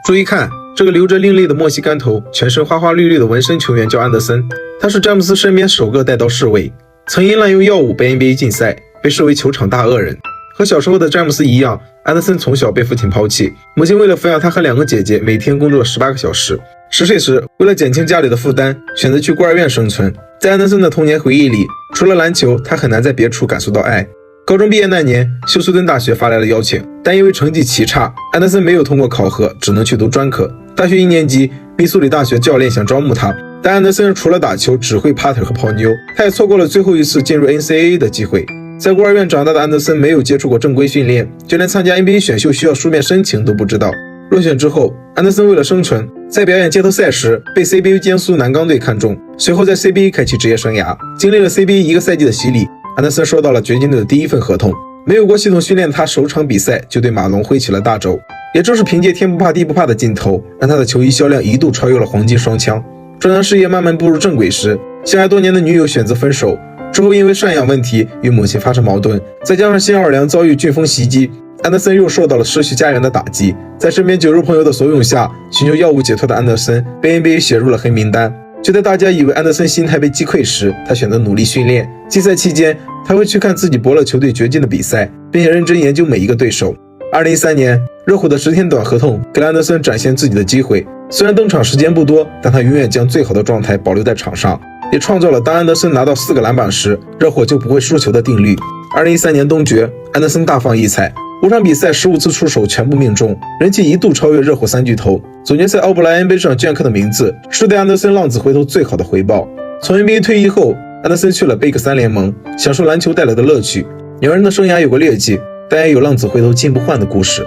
注意看，这个留着另类的墨西干头、全身花花绿绿的纹身球员叫安德森，他是詹姆斯身边首个带刀侍卫，曾因滥用药物被 NBA 禁赛，被视为球场大恶人。和小时候的詹姆斯一样，安德森从小被父亲抛弃，母亲为了抚养他和2个姐姐，每天工作18个小时。10岁时，为了减轻家里的负担，选择去孤儿院生存。在安德森的童年回忆里，除了篮球，他很难在别处感受到爱。高中毕业那年，休斯顿大学发来了邀请，但因为成绩奇差，安德森没有通过考核，只能去读专科。大学1年级，密苏里大学教练想招募他，但安德森除了打球只会 putter 和泡妞，他也错过了最后一次进入 NCAA 的机会。在孤儿院长大的安德森没有接触过正规训练，就连参加 NBA 选秀需要书面申请都不知道。落选之后，安德森为了生存，在表演街头赛时被 CBA 江苏南钢队看中，随后在 CBA 开启职业生涯。经历了 CBA 1个赛季的洗礼，安德森收到了掘金队的第1份合同。没有过系统训练的他，首场比赛就对马龙挥起了大肘。也正是凭借天不怕地不怕的劲头，让他的球衣销量一度超越了黄金双枪。正当事业慢慢步入正轨时，相爱多年的女友选择分手，之后因为赡养问题与母亲发生矛盾，再加上新奥尔良遭遇飓风袭击，安德森又受到了失去家园的打击。在身边酒肉朋友的怂恿下，寻求药物解脱的安德森被 NBA 写入了黑名单。就在大家以为安德森心态被击溃时，他选择努力训练。季赛期间，他会去看自己伯乐球队掘金的比赛，并且认真研究每一个对手。2013年，热火的10天短合同给了安德森展现自己的机会。虽然登场时间不多，但他永远将最好的状态保留在场上，也创造了当安德森拿到4个篮板时，热火就不会输球的定律。2013年东决，安德森大放异彩，5场比赛15次出手全部命中，人气一度超越热火3巨头。总决赛奥布莱恩杯上镌刻的名字，是对安德森浪子回头最好的回报。从 NBA 退役后，安德森去了贝克3联盟，享受篮球带来的乐趣。两人的生涯有过劣迹，但也有浪子回头金不换的故事。